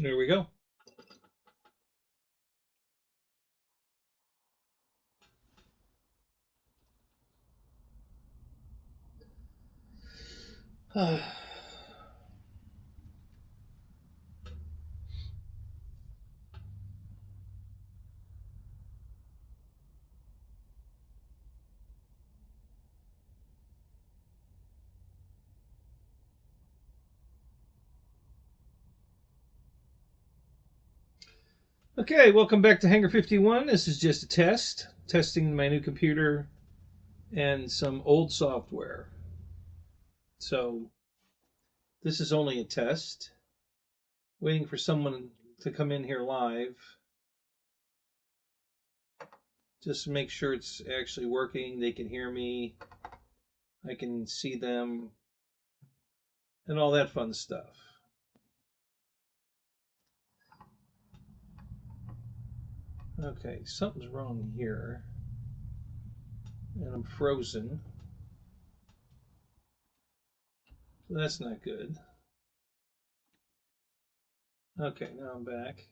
There we go. Okay, welcome back to Hanger 51. This is just a test, testing my new computer and some old software. So this is only a test. Waiting for someone to come in here live. Just to make sure it's actually working. They can hear me. I can see them. And all that fun stuff. Okay, something's wrong here. And I'm frozen. So that's not good. Okay, now I'm back.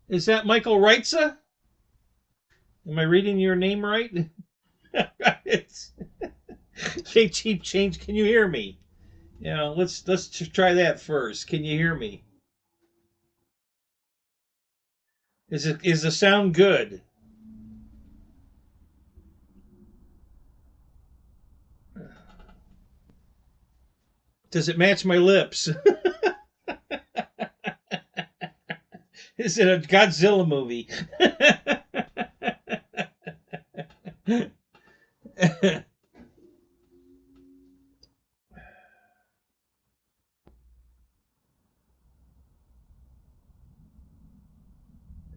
Is that Michael Reitza? Am I reading your name right? Cheap change. Can you hear me? You know, let's try that first. Can you hear me? Is the sound good? Does it match my lips? Is it a Godzilla movie?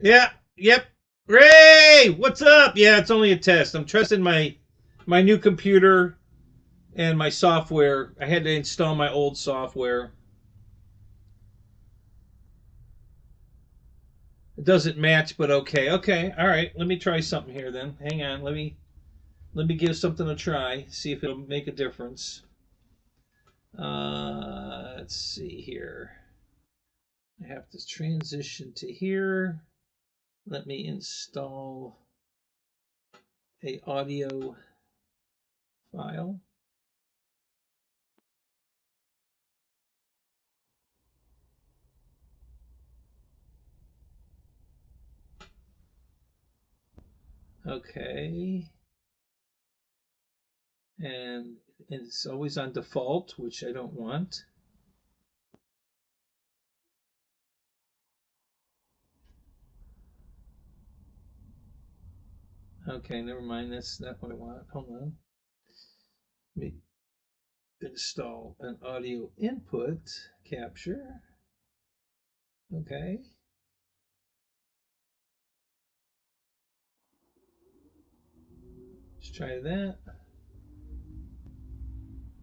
Yeah, yep. Ray, what's up? Yeah, it's only a test. I'm testing my new computer and my software. I had to install my old software. It doesn't match, but okay. Okay, all right. Let me try something here then. Hang on. Let me give something a try. See if it'll make a difference. Let's see here. I have to transition to here. Let me install a audio file. Okay. And it's always on default, which I don't want. Okay, never mind. That's not what I want. Hold on. Let me install an audio input capture. Okay. Let's try that.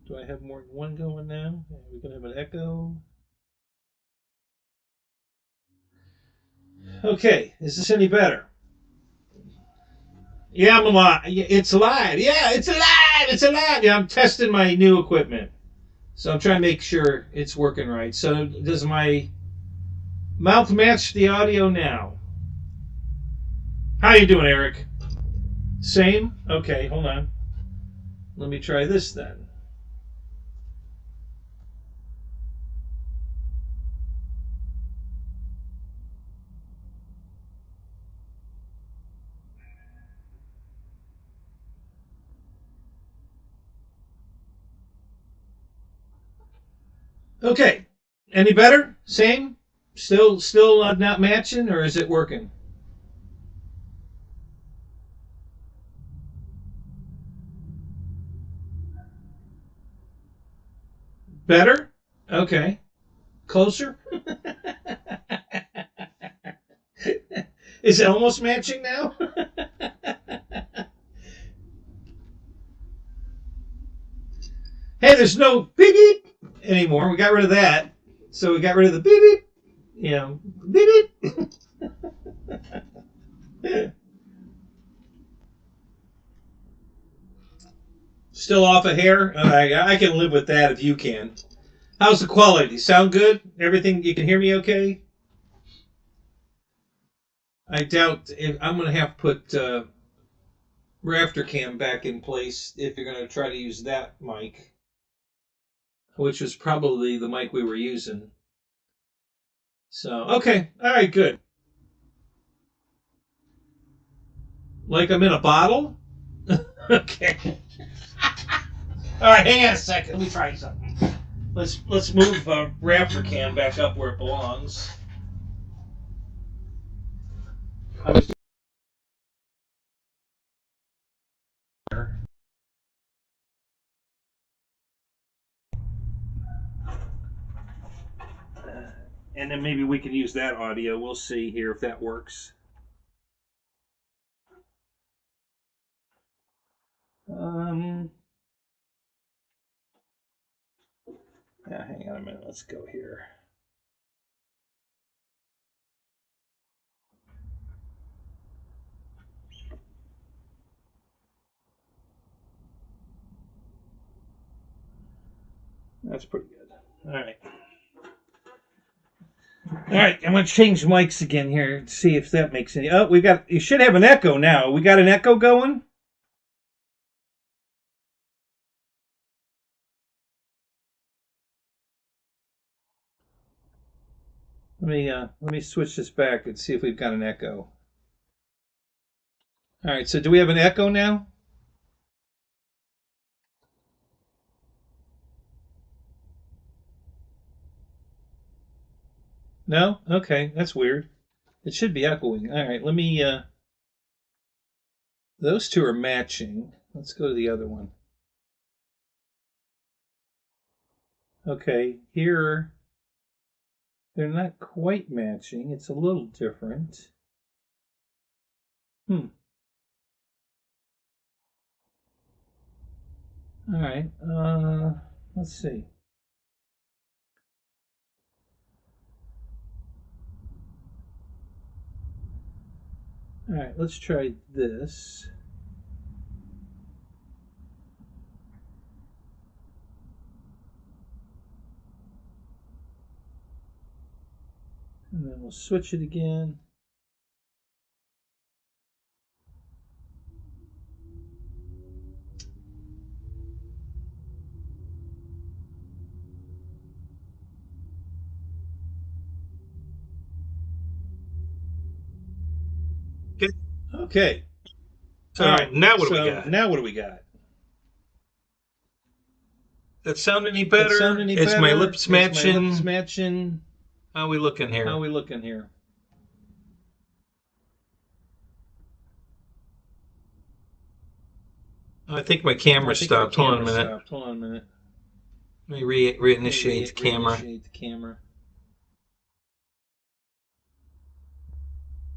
Do I have more than one going now? We're going to have an echo. Okay, is this any better? Yeah, I'm alive. It's alive. Yeah, it's alive. It's alive. Yeah, I'm testing my new equipment. So I'm trying to make sure it's working right. So does my mouth match the audio now? How you doing, Eric? Same? Okay, hold on. Let me try this then. Okay. Any better? Same? Still not matching, or is it working? Better? Okay. Closer? Is it almost matching now? Hey, there's no beep beep anymore. We got rid of that. So we got rid of the beep beep. You know, beep beep. Still off a hair? I can live with that if you can. How's the quality? Sound good? Everything, you can hear me okay? I doubt if I'm going to have to put Rafter Cam back in place if you're going to try to use that mic, which was probably the mic we were using. So, okay. All right, good. Like I'm in a bottle? Okay. All right, hang on a second. Let me try something. Let's move Rafter Cam back up where it belongs. And then maybe we can use that audio. We'll see here if that works. Yeah, hang on a minute. Let's go here. That's pretty good. All right. All right, I'm going to change mics again here to see if that makes any... Oh, you should have an echo now. We got an echo going? Let me switch this back and see if we've got an echo. All right, so do we have an echo now? No? Okay, that's weird. It should be echoing. All right, let me... Those two are matching. Let's go to the other one. Okay, here... They're not quite matching. It's a little different. All right, let's see. All right, let's try this. And then we'll switch it again. Okay. So now what do we got? Now what do we got? That sound any better? Is my lips matching? How are we looking here? I think my camera stopped. Hold on a minute. Let me reinitiate the camera.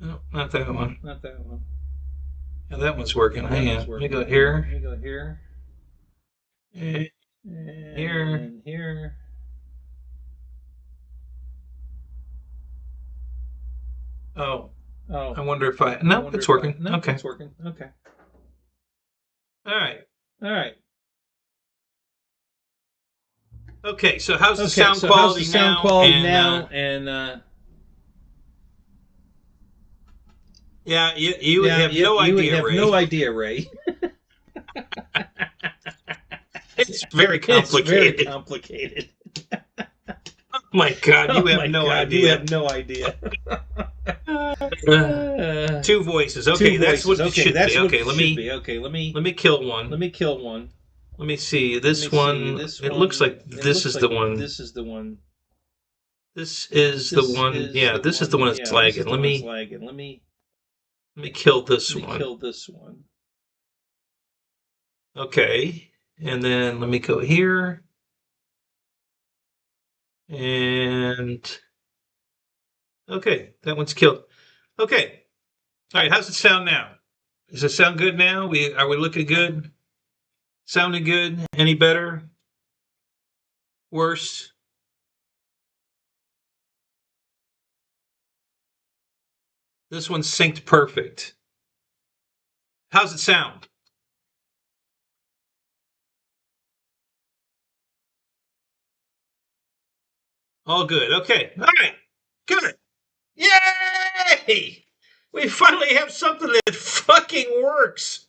No, not that one. Yeah, that one's working. Hang on. Let me go here. And here. Oh. I wonder if no, it's working. Okay. It's working. Okay. All right. Okay, so how's the sound quality now? Yeah, you have no idea, Ray. It's very complicated. Oh my God, you have no idea. Two voices. Okay, that's what it should be. Okay, let me kill one. Let me see. This one. It looks like this is the one. This is the one. Yeah, this is the one that's lagging. Let me kill this one. Okay, and then let me go here. And okay, that one's killed. Okay. All right, how's it sound now? Does it sound good now? Are we looking good? Sounding good? Any better? Worse? This one's synced perfect. How's it sound? All good. Okay. All right. Good. Yay! We finally have something that fucking works.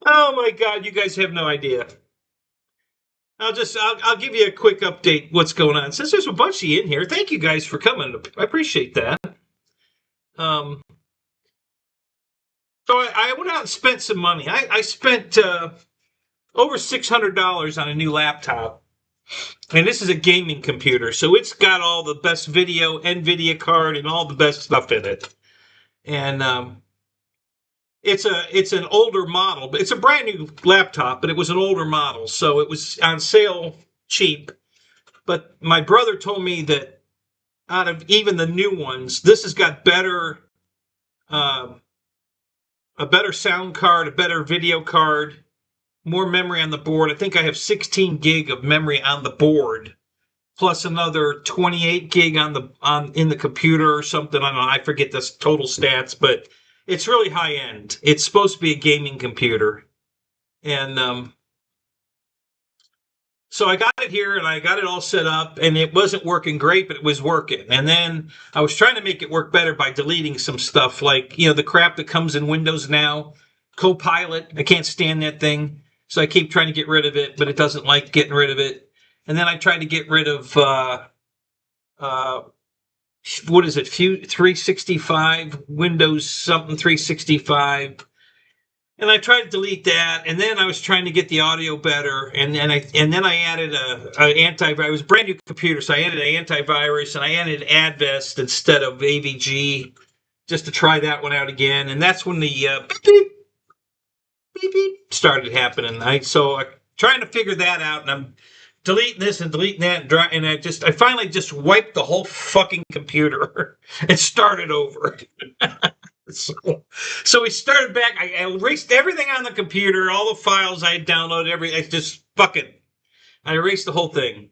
Oh my God, you guys have no idea. I'll give you a quick update what's going on. Since there's a bunch of you in here, thank you guys for coming. I appreciate that. Um, so I went out and spent some money. I spent over $600 on a new laptop. And this is a gaming computer, so it's got all the best video, NVIDIA card, and all the best stuff in it. And it's an older model, but it's a brand new laptop, but it was an older model, so it was on sale cheap. But my brother told me that out of even the new ones, this has got better, a better sound card, a better video card, more memory on the board. I think I have 16 gig of memory on the board, plus another 28 gig in the computer or something. I don't know. I forget the total stats, but it's really high end. It's supposed to be a gaming computer, and so I got it here and I got it all set up, and it wasn't working great, but it was working. And then I was trying to make it work better by deleting some stuff, like the crap that comes in Windows now, Copilot. I can't stand that thing. So I keep trying to get rid of it, but it doesn't like getting rid of it. And then I tried to get rid of, what is it, 365, Windows something 365. And I tried to delete that. And then I was trying to get the audio better. And then I added a antivirus. It was a brand new computer, so I added an antivirus, and I added Advest instead of AVG just to try that one out again. And that's when the beep, beep, beep started happening. So I'm trying to figure that out, and I'm deleting this and deleting that, and I finally just wiped the whole fucking computer and started over. So we started back. I erased everything on the computer, all the files I had downloaded, everything. I just fucking, I erased the whole thing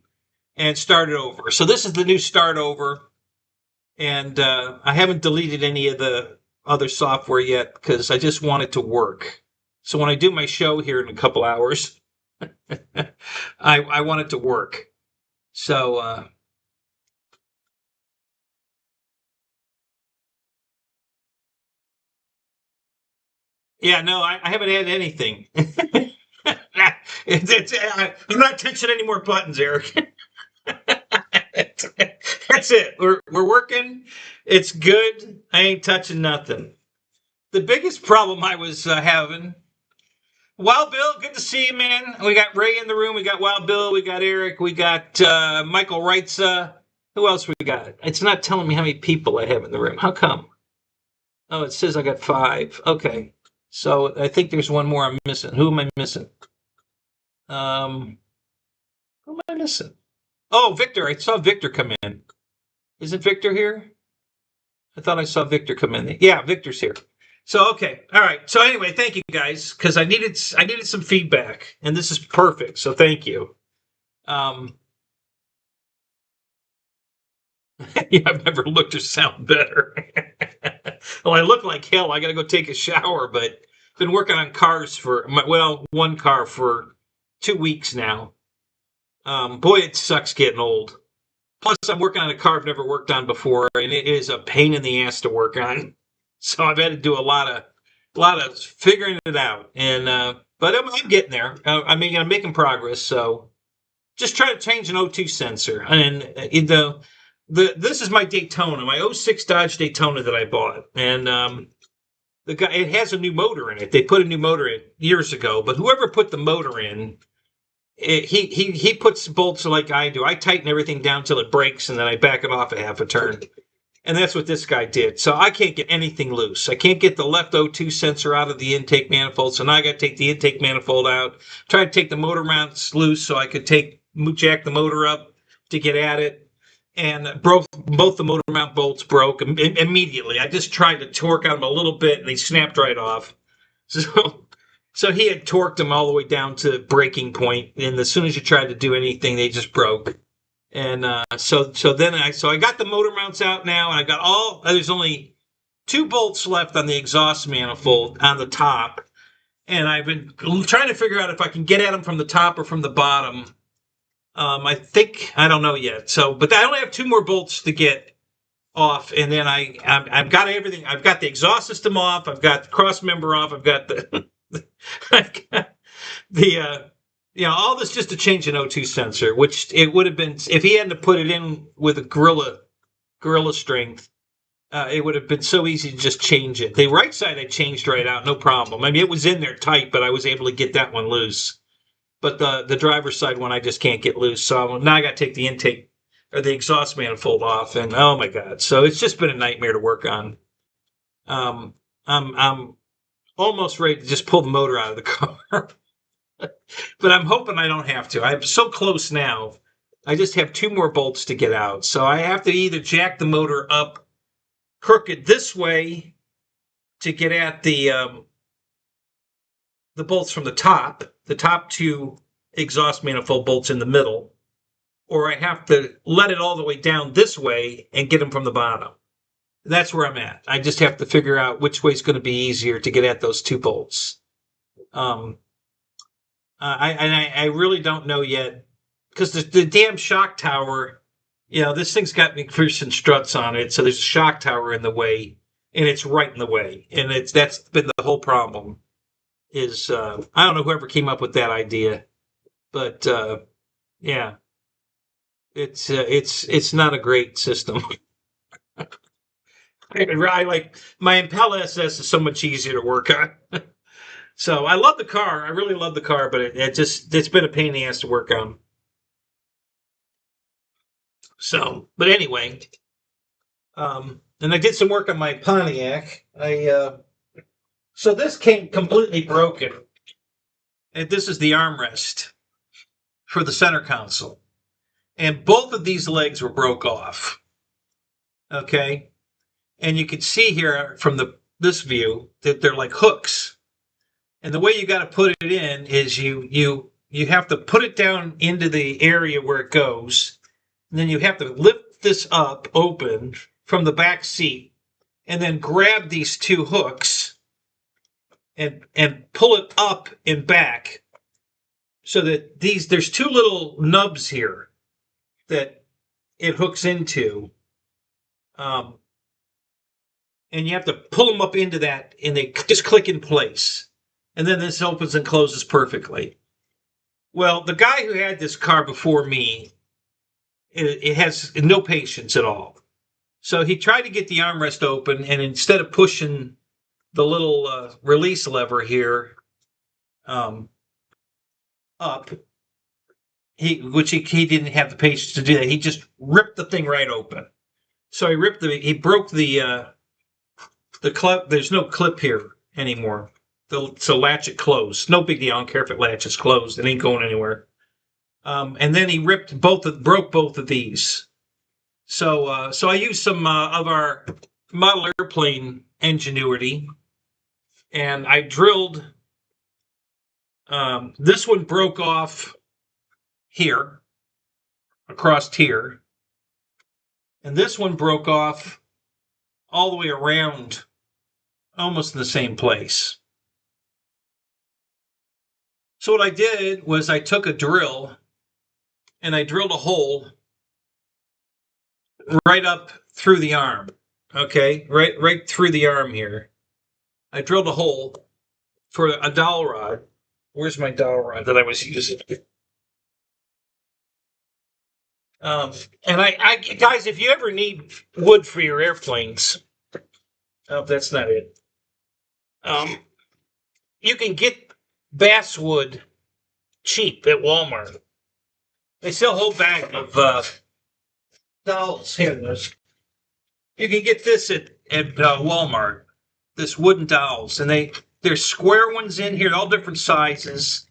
and started over. So this is the new start over, and I haven't deleted any of the other software yet because I just want it to work. So when I do my show here in a couple hours, I want it to work. So yeah, no, I haven't had anything. I'm not touching any more buttons, Eric. That's it. We're working. It's good. I ain't touching nothing. The biggest problem I was having. Wild Bill, good to see you, man. We got Ray in the room. We got Wild Bill. We got Eric. We got Michael Reitza. Who else we got? It's not telling me how many people I have in the room. How come? Oh, it says I got 5. Okay. So I think there's one more I'm missing. Who am I missing? Who am I missing? Oh, Victor. I saw Victor come in. Isn't Victor here? I thought I saw Victor come in. Yeah, Victor's here. So, okay. All right. So anyway, thank you guys, because I needed some feedback, and this is perfect. So thank you. Yeah, I've never looked or sound better. Well, I look like hell. I got to go take a shower, but I've been working on cars one car for 2 weeks now. Boy, it sucks getting old. Plus, I'm working on a car I've never worked on before, and it is a pain in the ass to work on. So I've had to do a lot of figuring it out, and but I'm getting there. I'm making progress. So just try to change an O2 sensor, and this is my Daytona, my '06 Dodge Daytona that I bought, and the guy, it has a new motor in it. They put a new motor in years ago, but whoever put the motor in, he puts bolts like I do. I tighten everything down till it breaks, and then I back it off a half a turn. And that's what this guy did. So I can't get anything loose. I can't get the left O2 sensor out of the intake manifold. So now I got to take the intake manifold out, try to take the motor mounts loose so I could jack the motor up to get at it. And both the motor mount bolts broke immediately. I just tried to torque on them a little bit, and they snapped right off. So he had torqued them all the way down to breaking point, and as soon as you tried to do anything, they just broke. And so I got the motor mounts out now, and I got there's only 2 bolts left on the exhaust manifold on the top, and I've been trying to figure out if I can get at them from the top or from the bottom. I think, I don't know yet. So, but I only have 2 more bolts to get off, and then I've got everything. I've got the exhaust system off. I've got the cross member off. I've got the I've got the all this just to change an O2 sensor, which it would have been if he hadn't to put it in with a gorilla strength. It would have been so easy to just change it. The right side I changed right out, no problem. I mean, it was in there tight, but I was able to get that one loose. But the driver's side one I just can't get loose. So now I got to take the intake or the exhaust manifold off, and oh my god! So it's just been a nightmare to work on. I'm almost ready to just pull the motor out of the car, but I'm hoping I don't have to. I'm so close now. I just have 2 more bolts to get out, so I have to either jack the motor up crooked this way to get at the bolts from the top 2 exhaust manifold bolts in the middle, or I have to let it all the way down this way and get them from the bottom. That's where I'm at. I just have to figure out which way is going to be easier to get at those 2 bolts. I really don't know yet, because the damn shock tower, this thing's got McPherson struts on it, so there's a shock tower in the way, and it's right in the way, and that's been the whole problem. Is I don't know whoever came up with that idea, but yeah, it's not a great system. I like my Impel SS is so much easier to work on. So I love the car. I really love the car, but it's been a pain in the ass to work on. So, but anyway, and I did some work on my Pontiac. So this came completely broken, and this is the armrest for the center console, and both of these legs were broke off. Okay, and you can see here from this view that they're like hooks, and the way you got to put it in is you have to put it down into the area where it goes, and then you have to lift this up open from the back seat, and then grab these 2 hooks and pull it up and back, so that there's 2 little nubs here that it hooks into, and you have to pull them up into that, and they just click in place, and then this opens and closes perfectly. Well, the guy who had this car before me, it has no patience at all. So he tried to get the armrest open, and instead of pushing the little release lever here up, which he didn't have the patience to do that, he just ripped the thing right open. So he broke the clip. There's no clip here anymore. So latch it closed. No big deal. I don't care if it latches closed. It ain't going anywhere. And then he broke both of these. So I used some of our model airplane ingenuity, and I drilled. This one broke off here, across here, and this one broke off all the way around, almost in the same place. So what I did was I took a drill, and I drilled a hole right up through the arm. Okay, right through the arm here. I drilled a hole for a dowel rod. Where's my dowel rod that I was using? And I guys, if you ever need wood for your airplanes, oh, that's not it. You can get basswood cheap at Walmart. They sell a whole bag of dowels. Here, you can get this at Walmart. This wooden dowels, and there's square ones in here, all different sizes.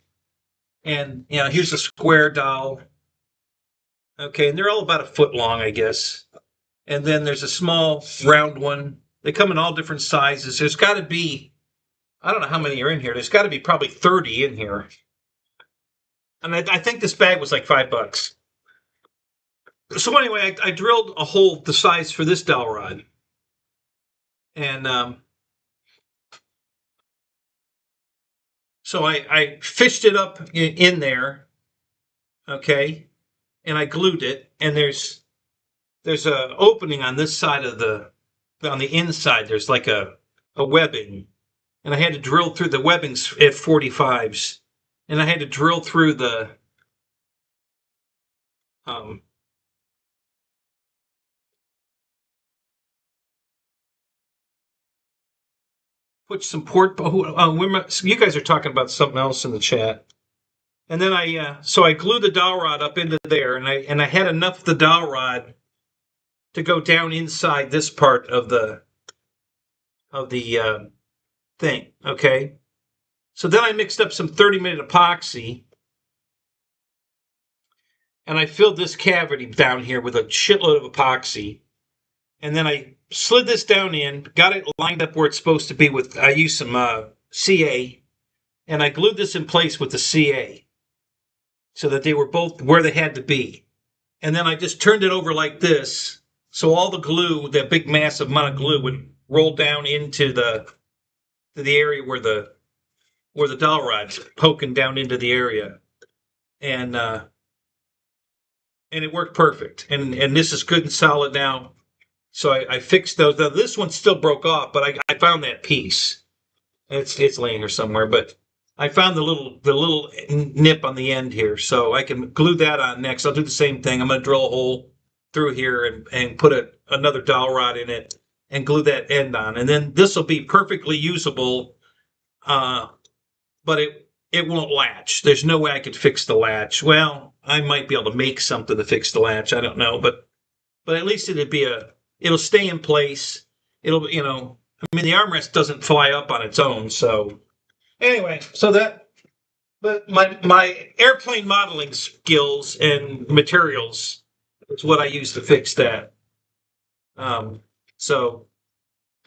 And here's a square dowel. Okay, and they're all about a foot long, I guess. And then there's a small round one. They come in all different sizes. There's got to be, I don't know how many are in here. There's got to be probably 30 in here. And I think this bag was like $5. So anyway, I drilled a hole the size for this dowel rod. And so I fished it up in there. Okay. and I glued it. And there's a opening on this side of on the inside. There's like a webbing, and I had to drill through the webbings at 45s, and I had to drill through the put some port. You guys are talking about something else in the chat. And then so I glued the dowel rod up into there, and I had enough of the dowel rod to go down inside this part of the thing. Okay. So then I mixed up some 30-minute epoxy, and I filled this cavity down here with a shitload of epoxy. And then I slid this down in, got it lined up where it's supposed to be with, I used some CA, and I glued this in place with the CA so that they were both where they had to be. And then I just turned it over like this, so all the glue, that big massive amount of glue, would roll down into the area where the dowel rod's poking down into the area. And it worked perfect. And this is good and solid now. So I fixed those. Now, this one still broke off, but I found that piece. It's laying here somewhere, but I found the little nip on the end here, so I can glue that on next. I'll do the same thing. I'm going to drill a hole through here and put another dowel rod in it and glue that end on, and then this will be perfectly usable. But it won't latch. There's no way I could fix the latch. Well, I might be able to make something to fix the latch. I don't know, but at least it'll stay in place. It'll, I mean, the armrest doesn't fly up on its own. So anyway, but my airplane modeling skills and materials is what I use to fix that.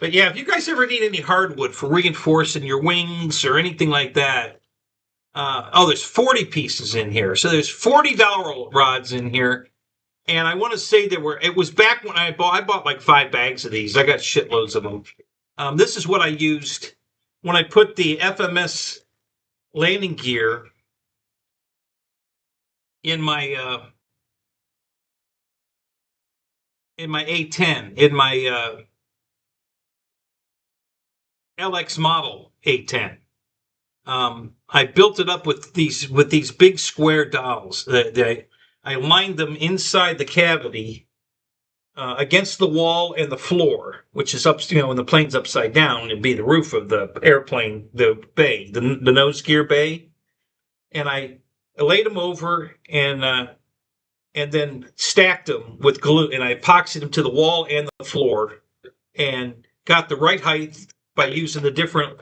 But yeah, if you guys ever need any hardwood for reinforcing your wings or anything like that, there's 40 pieces in here. So there's 40 dowel rods in here. And I want to say it was back when I bought like 5 bags of these. I got shitloads of them. This is what I used when I put the FMS landing gear in my A10, in my LX model A10. I built it up with these big square dowels. I lined them inside the cavity against the wall and the floor, which is up, when the plane's upside down, it'd be the roof of the airplane, the bay, the nose gear bay. And I laid them over and then stacked them with glue, and I epoxied them to the wall and the floor, and got the right height by using the different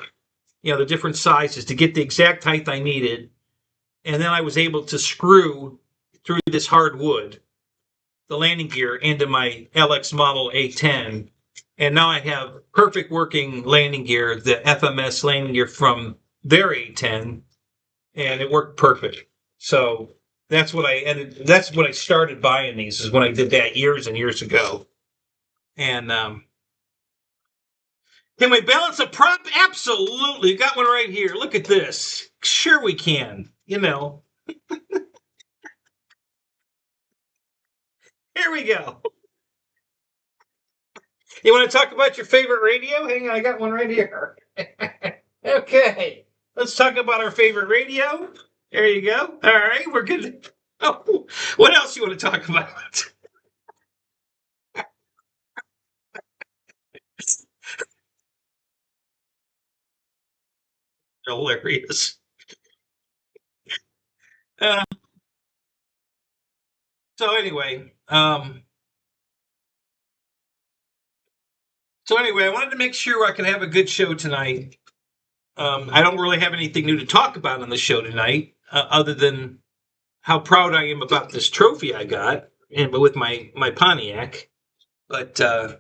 sizes to get the exact height I needed. And then I was able to screw through this hard wood the landing gear into my LX model A10. And now I have perfect working landing gear, the FMS landing gear from their A10, and it worked perfect. So that's what I started buying these, is when I did that years and years ago. And can we balance a prop? Absolutely. Got one right here. Look at this. Sure we can. Here we go. You want to talk about your favorite radio? Hang on, I got one right here. Okay. Let's talk about our favorite radio. There you go. All right, we're good. Oh, what else you want to talk about? Hilarious. Uh, so anyway, I wanted to make sure I could have a good show tonight. I don't really have anything new to talk about on the show tonight, other than how proud I am about this trophy I got, with my Pontiac. But now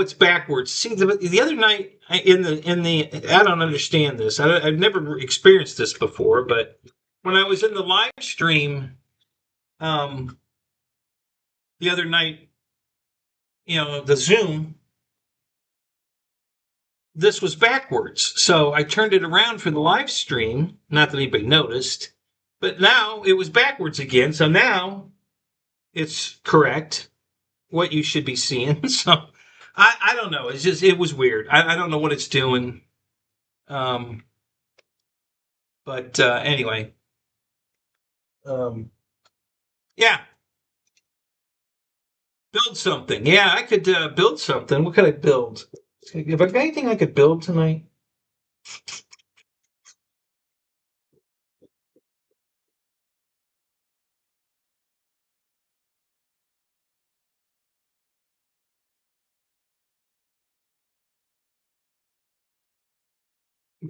it's backwards. See, the other night I don't understand this. I've never experienced this before, but when I was in the live stream, the other night, the Zoom, this was backwards. So I turned it around for the live stream. Not that anybody noticed. But now it was backwards again. So now it's correct what you should be seeing. So I don't know. It's just, it was weird. I don't know what it's doing. Um, but anyway, yeah, build something. Yeah, I could build something. What could I build? Have I got anything I could build tonight?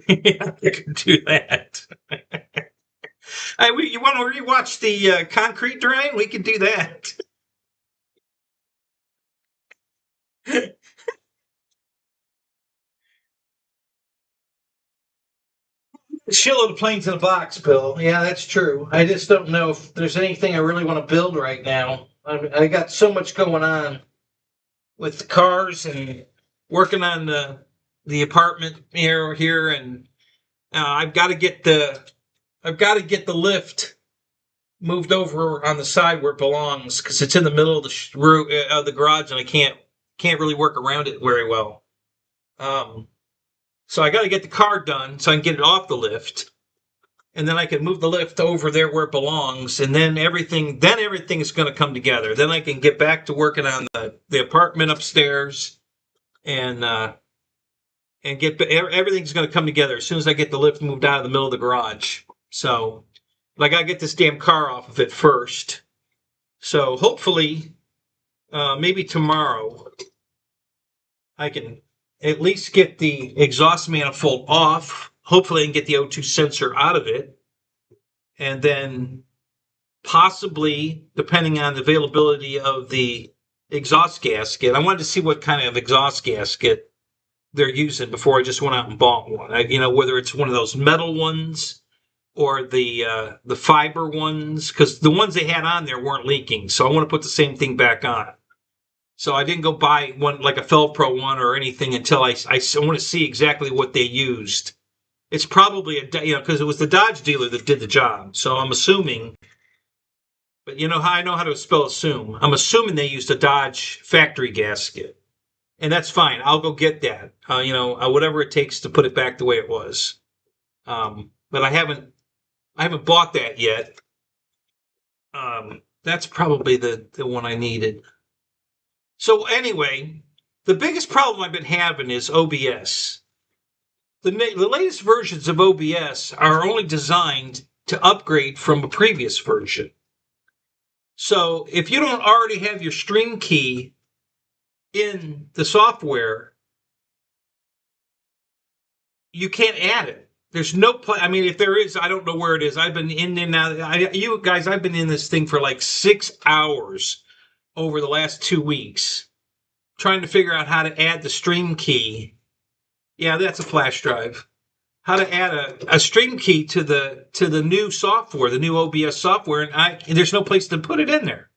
Yeah, I could do that. You want to rewatch the concrete drawing? We can do that. Shitload of planes in a box, Bill. Yeah, that's true. I just don't know if there's anything I really want to build right now. I got so much going on with the cars and working on the apartment here, and I've got to get the lift moved over on the side where it belongs because it's in the middle of the garage, and I can't really work around it very well. So I got to get the car done so I can get it off the lift, and then I can move the lift over there where it belongs, and then everything is going to come together. Then I can get back to working on the apartment upstairs, and everything's going to come together as soon as I get the lift moved out of the middle of the garage. So, but I got to get this damn car off of it first. So hopefully, maybe tomorrow, I can at least get the exhaust manifold off. Hopefully, I can get the O2 sensor out of it. And then possibly, depending on the availability of the exhaust gasket, I wanted to see what kind of exhaust gasket they're using before I just went out and bought one. Whether it's one of those metal ones or the fiber ones, because the ones they had on there weren't leaking. So I want to put the same thing back on. So I didn't go buy one like a Felpro one or anything until I want to see exactly what they used. It's probably because it was the Dodge dealer that did the job. So I'm assuming, but you know how I know how to spell assume. I'm assuming they used a Dodge factory gasket, and that's fine. I'll go get that. Whatever it takes to put it back the way it was. But I haven't bought that yet. That's probably the one I needed. So anyway, the biggest problem I've been having is OBS. The latest versions of OBS are only designed to upgrade from a previous version. So if you don't already have your stream key in the software, you can't add it. There's no play. I mean, if there is, I don't know where it is. I've been in and out. I've been in this thing for like 6 hours over the last 2 weeks trying to figure out how to add the stream key. Yeah, that's a flash drive. How to add a stream key to the new software, the new OBS software, and there's no place to put it in there.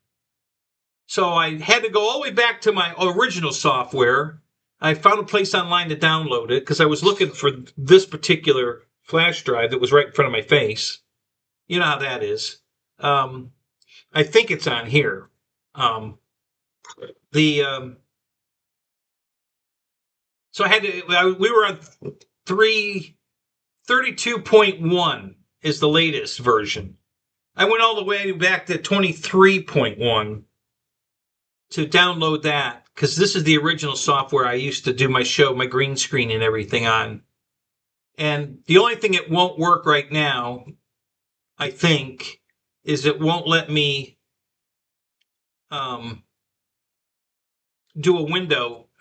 So I had to go all the way back to my original software. I found a place online to download it because I was looking for this particular flash drive that was right in front of my face. You know how that is. I think it's on here. So I had to. We were on 32.1 is the latest version. I went all the way back to 23.1 to download that because this is the original software I used to do my show, my green screen and everything on. And the only thing it won't work right now, I think, is it won't let me do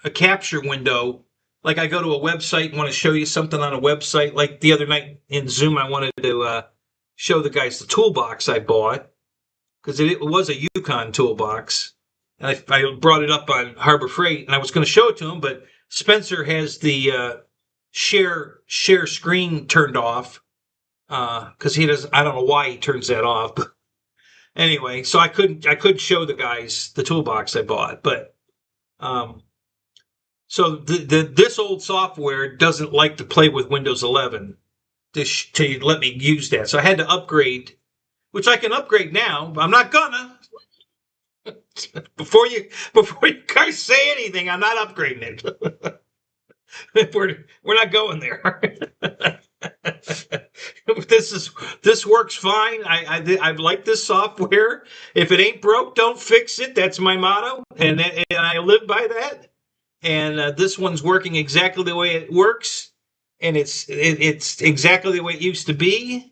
a capture window. Like I go to a website and want to show you something on a website. Like the other night in Zoom, I wanted to show the guys the toolbox I bought because it was a Yukon toolbox. And I brought it up on Harbor Freight, and I was going to show it to him, but Spencer has the share screen turned off because he doesn't. I don't know why he turns that off. But anyway, so I couldn't show the guys the toolbox I bought, but so this old software doesn't like to play with Windows 11 to let me use that. So I had to upgrade which I can upgrade now. But I'm not gonna. Before you guys say anything, I'm not upgrading it. we're not going there. This works fine. I like this software. If it ain't broke, don't fix it. That's my motto, and I live by that. And this one's working exactly the way it works, and it's exactly the way it used to be.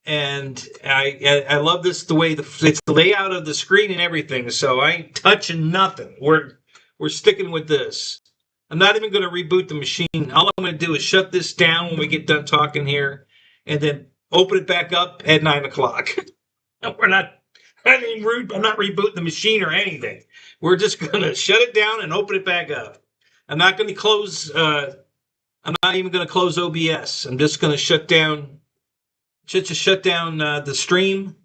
And I love this, the way it's the layout of the screen and everything. So I ain't touching nothing. We're sticking with this. I'm not even going to reboot the machine. All I'm going to do is shut this down when we get done talking here, and then open it back up at 9 o'clock. I'm not rebooting the machine or anything. We're just going to shut it down and open it back up. I'm not going to close. I'm not even going to close OBS. I'm just going to shut down the stream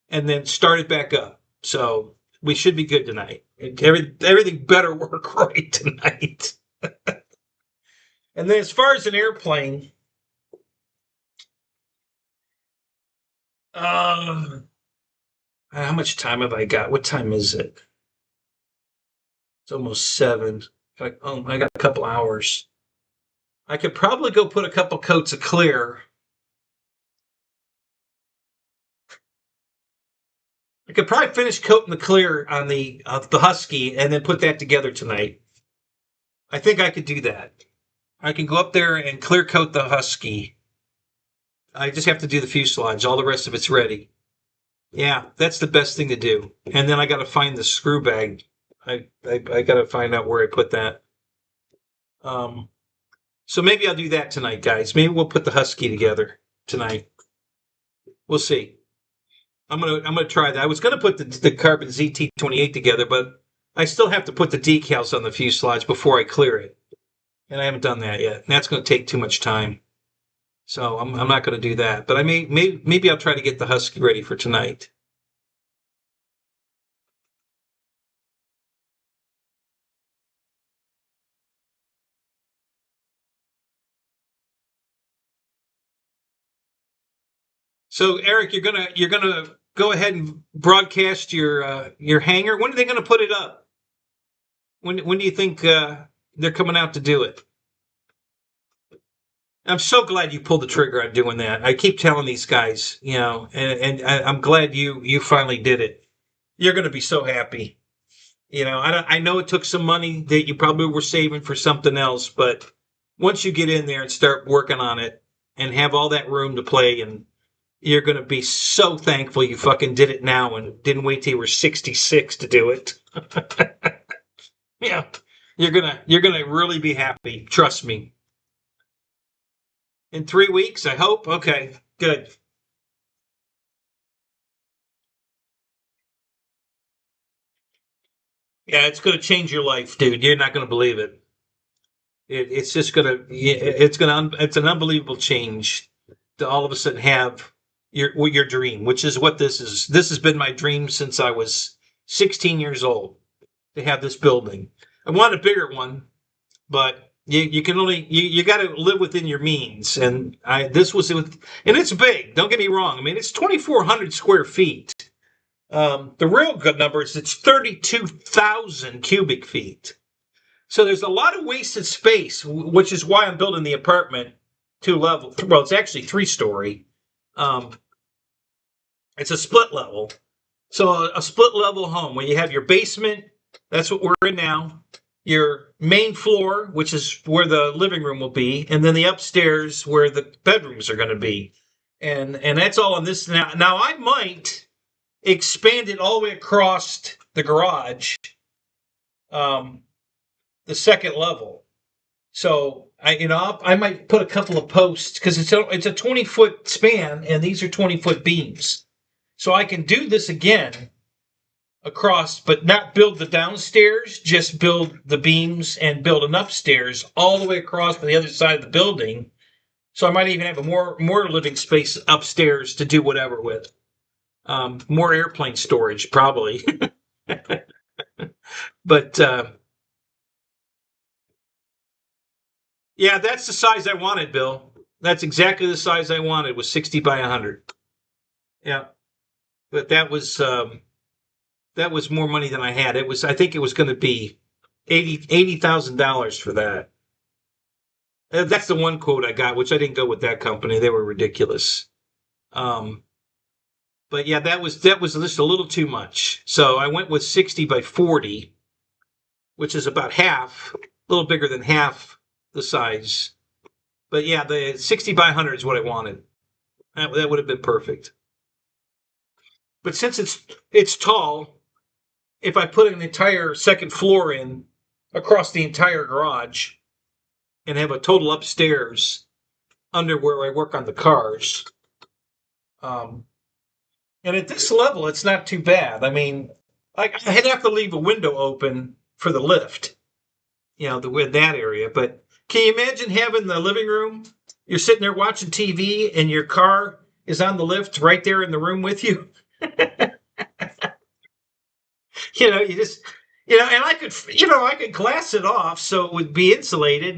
and then start it back up. So we should be good tonight. Everything better work right tonight. And then as far as an airplane, how much time have I got? What time is it? It's almost 7. I got a couple hours. I could probably go put a couple coats of clear. I could probably finish coating the clear on the Husky and then put that together tonight. I think I could do that. I can go up there and clear coat the Husky. I just have to do the fuselage. All the rest of it's ready. Yeah, that's the best thing to do. And then I got to find the screw bag. I got to find out where I put that. So maybe I'll do that tonight, guys. Maybe we'll put the Husky together tonight. We'll see. I'm gonna try that. I was gonna put the Carbon ZT-28 together, but I still have to put the decals on the fuselage before I clear it, and I haven't done that yet. And that's gonna take too much time, so I'm not gonna do that. But I maybe I'll try to get the Husky ready for tonight. So Eric, you're gonna go ahead and broadcast your hangar. When are they gonna put it up? When do you think they're coming out to do it? I'm so glad you pulled the trigger on doing that. I keep telling these guys, and I'm glad you finally did it. You're going to be so happy. I know it took some money that you probably were saving for something else, but once you get in there and start working on it and have all that room to play, and you're going to be so thankful you fucking did it now and didn't wait till you were 66 to do it. Yeah, you're gonna really be happy. Trust me. In 3 weeks, I hope. Okay, good. Yeah, it's going to change your life, dude. You're not going to believe it. It's just going to. It's an unbelievable change to all of a sudden have your dream, which is what this is. This has been my dream since I was 16 years old, to have this building. I want a bigger one, but you can only you got to live within your means. And this was and it's big. Don't get me wrong. I mean, it's 2,400 square feet. The real good number is it's 32,000 cubic feet. So there's a lot of wasted space, which is why I'm building the apartment 2-level. Well, it's actually 3-story. It's a split level. So a split level home where you have your basement. That's what we're in now. Your main floor, which is where the living room will be, and then the upstairs where the bedrooms are going to be. And that's all on this now. Now I might expand it all the way across the garage, the second level. So I might put a couple of posts because it's a 20-foot span, and these are 20-foot beams. So I can do this again across, but not build the downstairs, just build the beams and build an upstairs all the way across to the other side of the building. So I might even have a more living space upstairs to do whatever with. More airplane storage, probably. But yeah, that's the size I wanted, Bill. That's exactly the size I wanted, was 60 by 100. Yeah. but that was more money than I had. I think it was going to be $80,000 for that. That's the one quote I got, which I didn't go with that company. They were ridiculous. Um, but yeah, that was just a little too much. So I went with 60 by 40, which is about half, a little bigger than half the size. But yeah, the 60 by 100 is what I wanted. That would have been perfect. But since it's tall, if I put an entire second floor in across the entire garage and have a total upstairs under where I work on the cars, and at this level, it's not too bad. I mean, I'd have to leave a window open for the lift, with that area. But can you imagine having the living room? You're sitting there watching TV, and your car is on the lift right there in the room with you. You just, and I could glass it off so it would be insulated,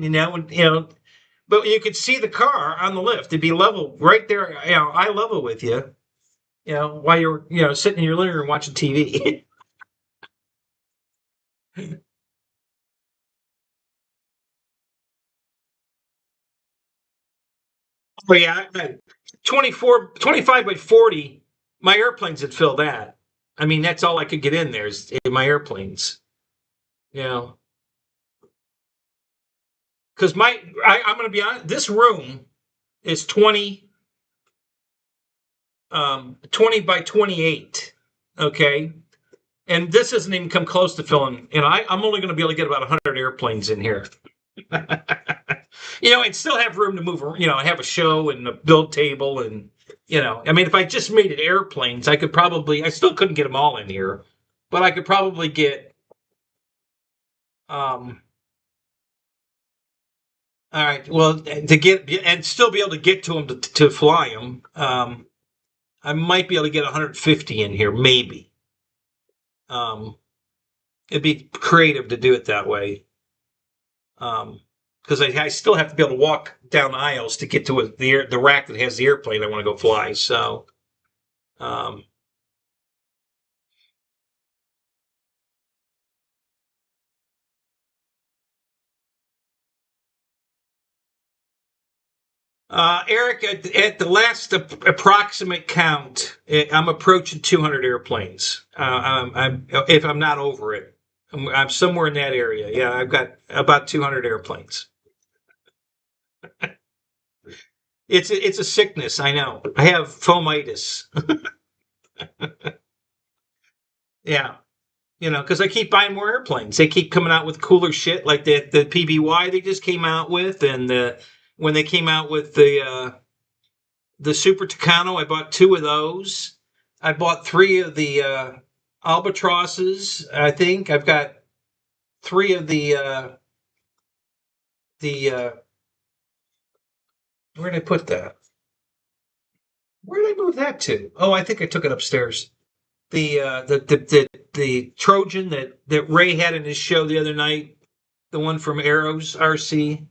but you could see the car on the lift. It'd be level right there, eye level with you, while you're, sitting in your living room watching TV. But yeah, 25 by 40, my airplanes would fill that. I mean, that's all I could get in there is in my airplanes, because I'm going to be honest, this room is 20 by 28. Okay. And this doesn't even come close to filling. And I'm only going to be able to get about 100 airplanes in here. And still have room to move, have a show and a build table. And, I mean, if I just made it airplanes, I still couldn't get them all in here, but I could probably get, all right, well, to get, and still be able to get to them to fly them, I might be able to get 150 in here, maybe. It'd be creative to do it that way. Because I still have to be able to walk down aisles to get to the rack that has the airplane I want to go fly. So, Eric, at the last approximate count, I'm approaching 200 airplanes. If I'm not over it, I'm somewhere in that area. Yeah, I've got about 200 airplanes. It's a sickness. I know. I have fomitis. Yeah, because I keep buying more airplanes. They keep coming out with cooler shit, like the PBY they just came out with, and when they came out with the Super Tucano, I bought 2 of those. I bought 3 of the Albatrosses. I think I've got 3 of the where did I put that? Where did I move that to? Oh, I think I took it upstairs. The Trojan that Ray had in his show the other night, the one from Arrows RC,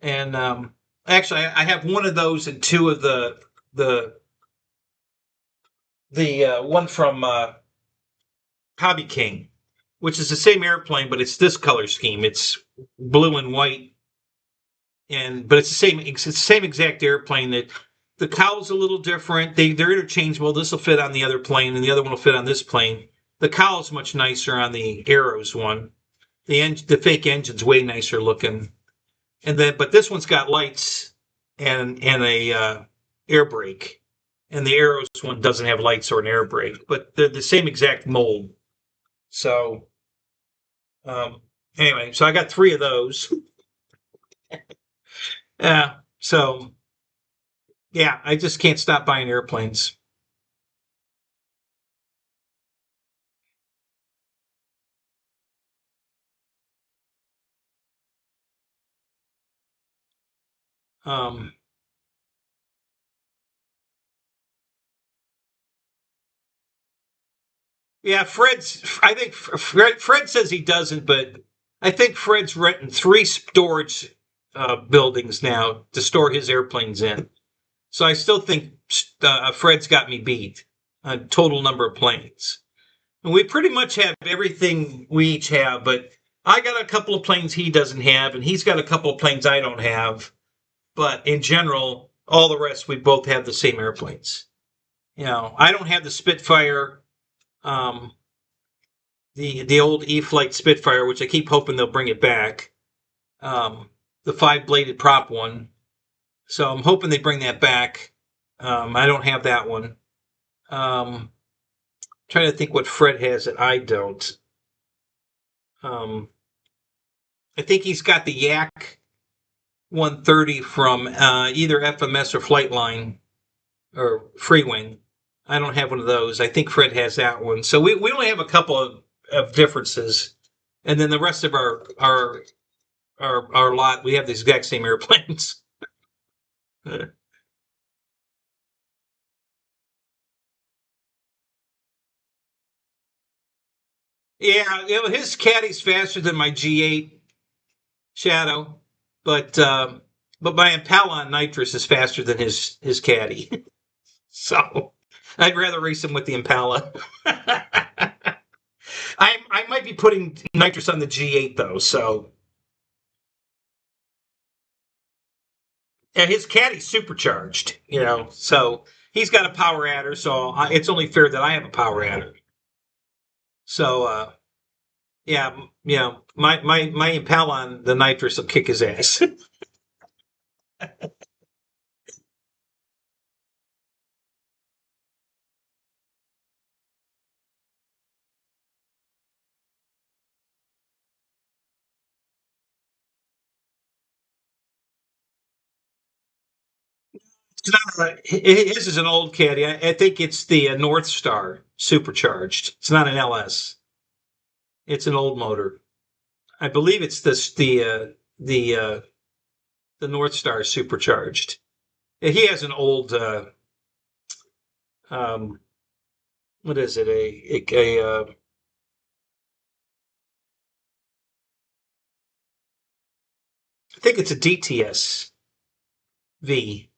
and actually I have one of those and 2 of the one from Hobby King, which is the same airplane, but it's this color scheme. It's blue and white, but it's the same exact airplane. That the cowl's a little different. They're interchangeable. This will fit on the other plane, and the other one will fit on this plane. The cowl's much nicer on the Arrows one. The fake engine's way nicer looking, but this one's got lights and a air brake, and the Arrows one doesn't have lights or an air brake, but they're the same exact mold. So, anyway, so I got 3 of those. So, yeah, I just can't stop buying airplanes. Yeah, I think Fred says he doesn't, but I think Fred's renting 3 storage buildings now to store his airplanes in. So I still think Fred's got me beat. total number of planes. And we pretty much have everything we each have, but I got a couple of planes he doesn't have, and he's got a couple of planes I don't have. But in general, all the rest, we both have the same airplanes. I don't have the Spitfire, the old E-Flight Spitfire, which I keep hoping they'll bring it back. The 5-bladed prop one. So I'm hoping they bring that back. I don't have that one. Trying to think what Fred has that I don't. I think he's got the Yak 130 from either FMS or Flightline or Freewing. I don't have one of those. I think Fred has that one. So we only have a couple of differences, and then the rest of our lot, we have the exact same airplanes. Yeah, his caddy's faster than my G8 Shadow, but my Impala on nitrous is faster than his caddy. So I'd rather race him with the Impala. I might be putting nitrous on the G8 though, so yeah, his caddy's supercharged, so he's got a power adder, so it's only fair that I have a power adder. So yeah, my Impala on the nitrous will kick his ass. It's not right. His is an old caddy. I think it's the North Star supercharged. It's not an LS. It's an old motor. I believe it's the North Star supercharged. He has an old um, what is it? I think it's a DTS V.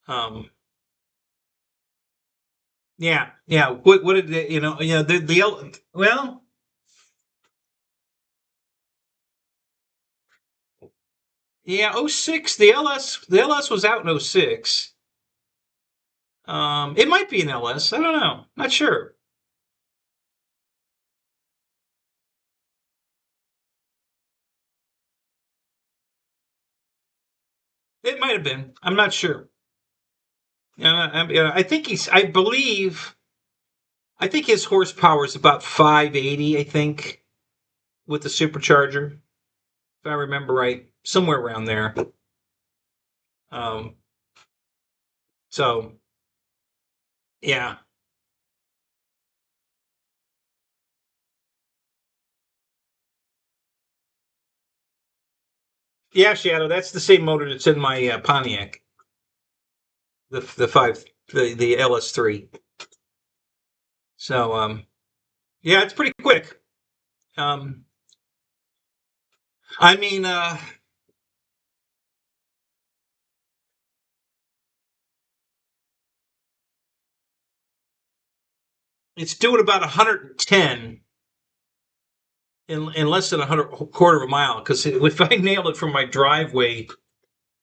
Um, yeah, yeah. What did they, well, yeah, '06. The LS was out in '06. It might be an LS. I don't know. Not sure. It might have been. I'm not sure. I think I believe. I think his horsepower is about 580. I think with the supercharger, if I remember right, somewhere around there. Um, so yeah, yeah, Shadow. That's the same motor that's in my Pontiac, the five, the LS3. So yeah, it's pretty quick. Um, I mean, it's doing about 110 in less than quarter of a mile. Because if I nailed it from my driveway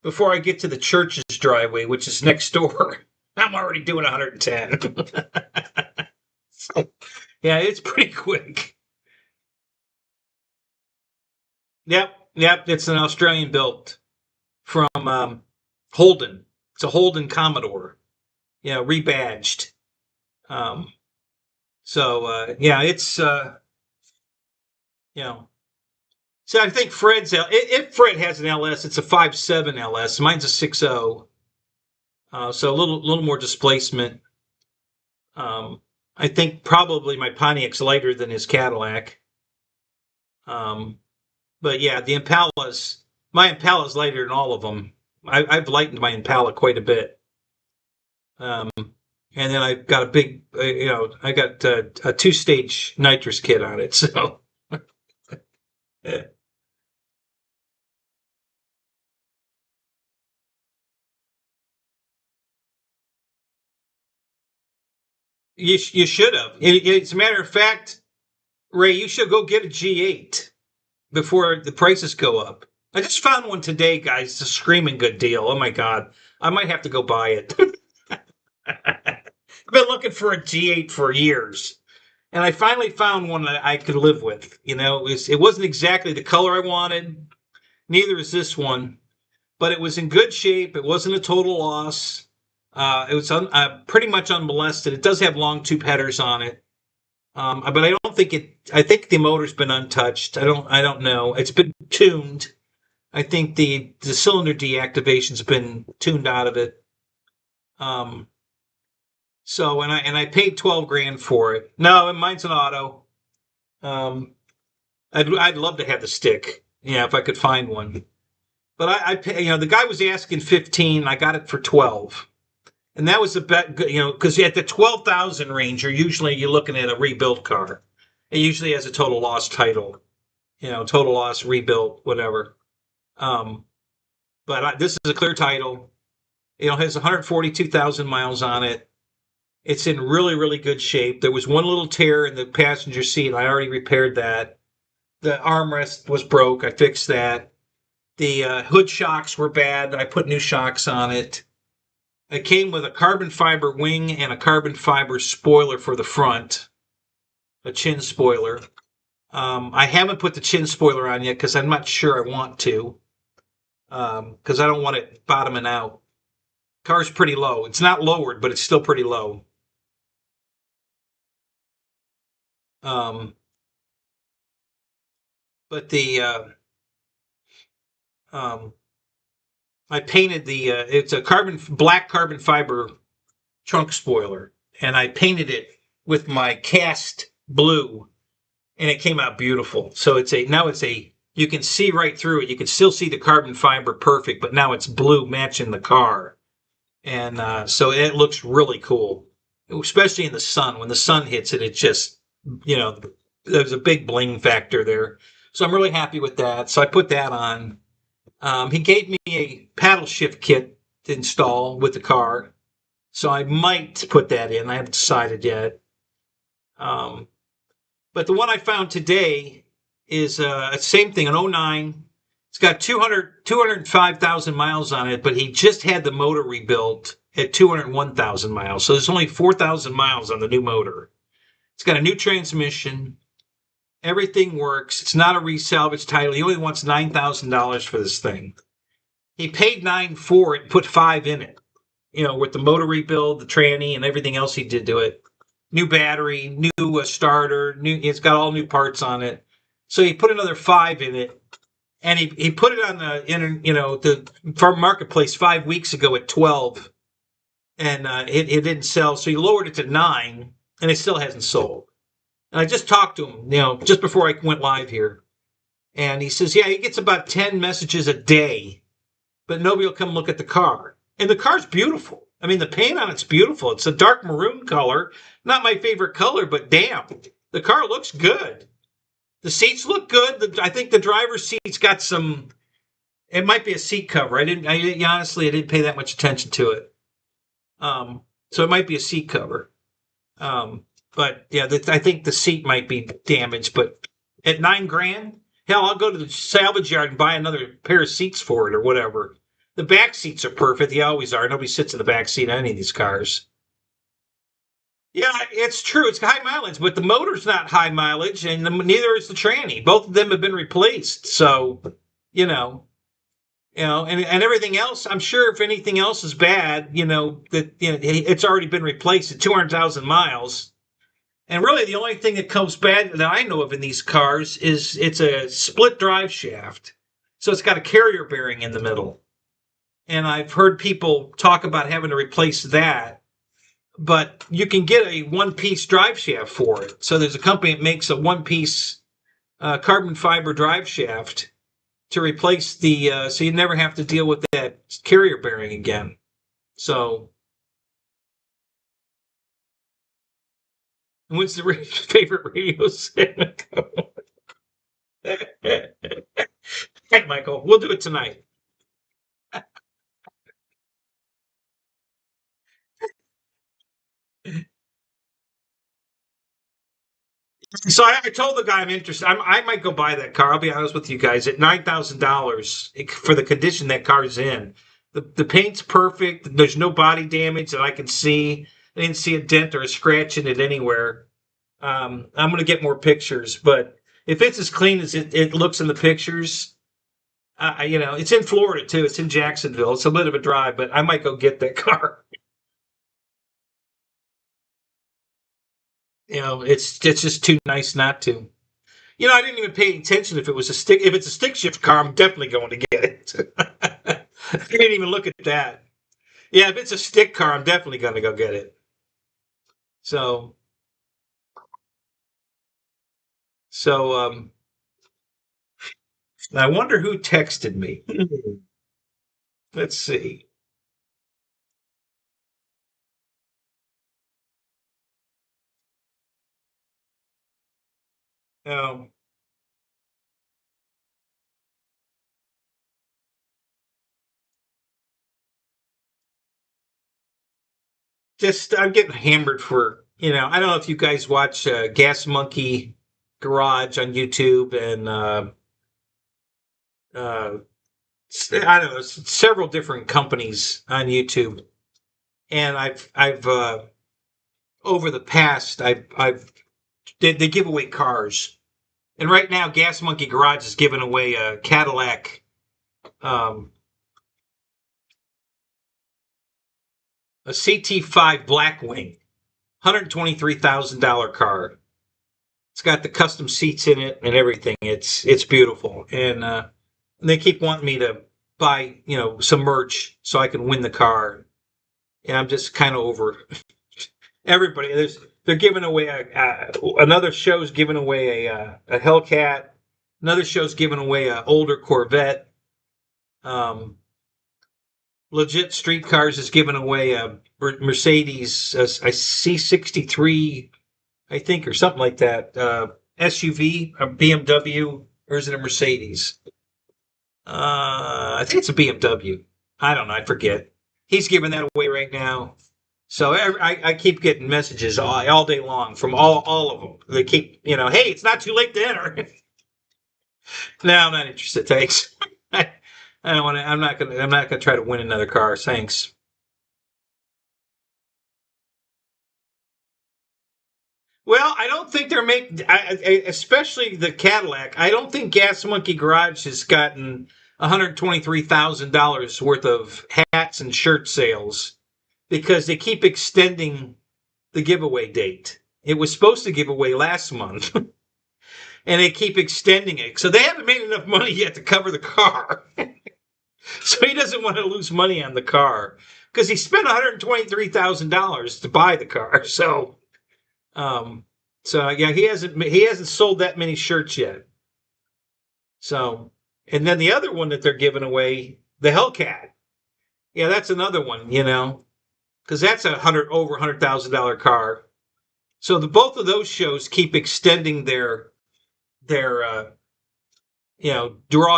before I get to the church's driveway, which is next door, I'm already doing 110. So, yeah, it's pretty quick. Yep, yep. It's an Australian built from Holden. It's a Holden Commodore. Yeah, rebadged. Um, so yeah, it's you know. So I think if Fred has an LS, it's a 5.7 LS. Mine's a 6.0. So a little more displacement. I think probably my Pontiac's lighter than his Cadillac. Um, but yeah, my Impala's lighter than all of them. I've lightened my Impala quite a bit. Um, and then I've got a big, I got a 2-stage nitrous kit on it. So yeah. You should have. As a matter of fact, Ray, you should go get a G8 before the prices go up. I just found one today, guys. It's a screaming good deal. Oh my god, I might have to go buy it. I've been looking for a G8 for years, and I finally found one that I could live with. It wasn't exactly the color I wanted. Neither is this one, but it was in good shape. It wasn't a total loss. It was pretty much unmolested. It does have long tube headers on it, but I don't think it. I think the motor's been untouched. I don't know. It's been tuned. I think the cylinder deactivation's been tuned out of it. So I paid 12 grand for it. No, mine's an auto. I'd love to have the stick. Yeah, if I could find one. But I pay, the guy was asking 15. I got it for 12. And that was the bet, because at the 12,000 range, you're looking at a rebuilt car. It usually has a total loss title, total loss, rebuilt, whatever. But this is a clear title. It has 142,000 miles on it. It's in really, really good shape. There was one little tear in the passenger seat. I already repaired that. The armrest was broke. I fixed that. The hood shocks were bad. I put new shocks on it. It came with a carbon fiber wing and a carbon fiber spoiler for the front, a chin spoiler. I haven't put the chin spoiler on yet because I'm not sure I want to, because I don't want it bottoming out. Car's pretty low. It's not lowered, but it's still pretty low. But I painted it's a black carbon fiber trunk spoiler, and I painted it with my cast blue, and it came out beautiful. So you can see right through it. You can still see the carbon fiber perfect, but now it's blue matching the car. And so it looks really cool, especially in the sun. When the sun hits it, it just, there's a big bling factor there. So I'm really happy with that. So I put that on. He gave me a paddle shift kit to install with the car. So I might put that in. I haven't decided yet. But the one I found today is same thing, an 09. It's got 205,000 miles on it, but he just had the motor rebuilt at 201,000 miles. So there's only 4,000 miles on the new motor. It's got a new transmission. Everything works. It's not a resalvage title. He only wants $9,000 for this thing. He paid $9,000 for it and put $5,000 in it. With the motor rebuild, the tranny, and everything else he did to it. New battery, new starter, it's got all new parts on it. So he put another $5,000 in it. And he put it on the farm marketplace 5 weeks ago at 12, and it didn't sell. So he lowered it to 9, and it still hasn't sold. And I just talked to him, just before I went live here, and he says, yeah, he gets about 10 messages a day, but nobody will come look at the car. And the car's beautiful. I mean, the paint on it's beautiful. It's a dark maroon color, not my favorite color, but damn, the car looks good. The seats look good. I think the driver's seat's got some. It might be a seat cover. Honestly, I didn't pay that much attention to it. So it might be a seat cover. But yeah, I think the seat might be damaged. But at $9,000, hell, I'll go to the salvage yard and buy another pair of seats for it or whatever. The back seats are perfect. They always are. Nobody sits in the back seat on any of these cars. Yeah, it's true. It's high mileage, but the motor's not high mileage, and neither is the tranny. Both of them have been replaced. So, and everything else. I'm sure if anything else is bad, it's already been replaced at 200,000 miles. And really, the only thing that comes bad that I know of in these cars is it's a split drive shaft. So it's got a carrier bearing in the middle. And I've heard people talk about having to replace that. But you can get a one-piece drive shaft for it. So there's a company that makes a one-piece carbon fiber drive shaft to replace so you never have to deal with that carrier bearing again. So, what's the favorite radio segment? Hey, Michael, we'll do it tonight. So I told the guy I'm interested. I might go buy that car. I'll be honest with you guys. At $9,000 for the condition that car's in, the paint's perfect. There's no body damage that I can see. I didn't see a dent or a scratch in it anywhere. I'm gonna get more pictures, but if it's as clean as it looks in the pictures, it's in Florida too. It's in Jacksonville. It's a bit of a drive, but I might go get that car. It's just too nice not to. I didn't even pay attention if it was a stick. If it's a stick shift car, I'm definitely going to get it. I didn't even look at that. Yeah, if it's a stick car, I'm definitely going to go get it. So, so I wonder who texted me. Let's see. Um, I'm getting hammered for, I don't know if you guys watch Gas Monkey Garage on YouTube and I don't know, several different companies on YouTube. And I've over the past, they give away cars. And right now, Gas Monkey Garage is giving away a Cadillac, a CT5 Blackwing, $123,000 car. It's got the custom seats in it and everything. It's beautiful, and they keep wanting me to buy some merch so I can win the car. And I'm just kind of over everybody. They're giving away another show's giving away a Hellcat. Another show's giving away an older Corvette. Legit Street Cars is giving away a Mercedes, a C63, I think, or something like that. SUV, a BMW, or is it a Mercedes? I think it's a BMW. I don't know. I forget. He's giving that away right now. So I keep getting messages all day long from all of them. They keep, hey, it's not too late to enter. No, I'm not interested. Thanks. I don't want to. I'm not gonna try to win another car. Thanks. Well, I don't think they're making, especially the Cadillac. I don't think Gas Monkey Garage has gotten $123,000 worth of hats and shirt sales because they keep extending the giveaway date. It was supposed to give away last month, and they keep extending it. So they haven't made enough money yet to cover the car. So he doesn't want to lose money on the car because he spent $123,000 to buy the car. Um, so yeah, he hasn't sold that many shirts yet. So, and then the other one that they're giving away, the Hellcat. Yeah, that's another one, because that's over $100,000 car. So both of those shows keep extending their draw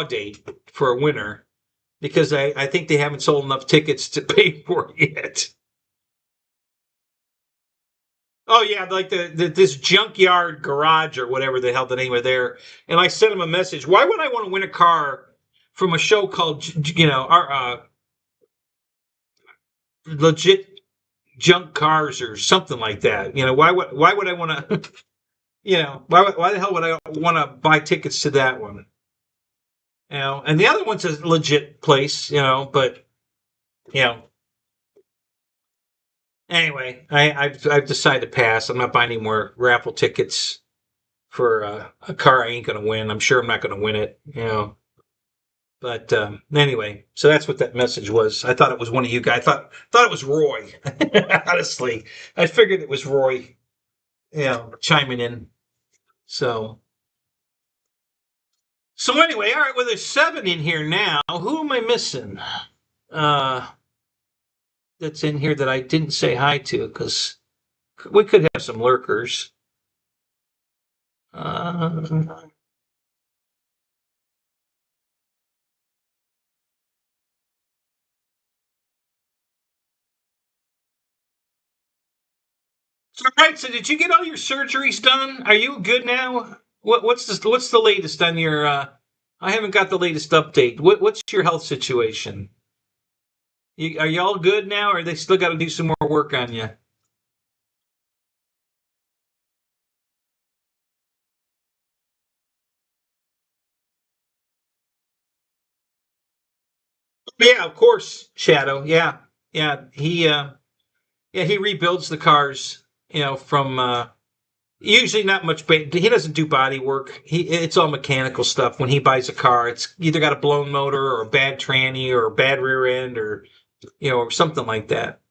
date for a winner because I think they haven't sold enough tickets to pay for it yet. Oh yeah, like this junkyard garage or whatever the hell the name of there. And I sent him a message. Why would I want to win a car from a show called our legit junk cars or something like that? Why would I want to? Why the hell would I want to buy tickets to that one? And the other one's a legit place, but you know. Anyway, I've decided to pass. I'm not buying any more raffle tickets for a car I ain't gonna win. I'm sure I'm not gonna win it. But anyway, so that's what that message was. I thought it was one of you guys. I thought it was Roy. Honestly, I figured it was Roy. Chiming in. So anyway, all right. Well, there's 7 in here now. Who am I missing? That's in here that I didn't say hi to because we could have some lurkers. Uh, All right. So, did you get all your surgeries done? Are you good now? What's the latest on your? I haven't got the latest update. What's your health situation? Are you all good now, or they still got to do some more work on you? Yeah, of course, Shadow. Yeah, yeah. He rebuilds the cars. From usually not much. He doesn't do body work. It's all mechanical stuff. When he buys a car, it's either got a blown motor or a bad tranny or a bad rear end or or something like that.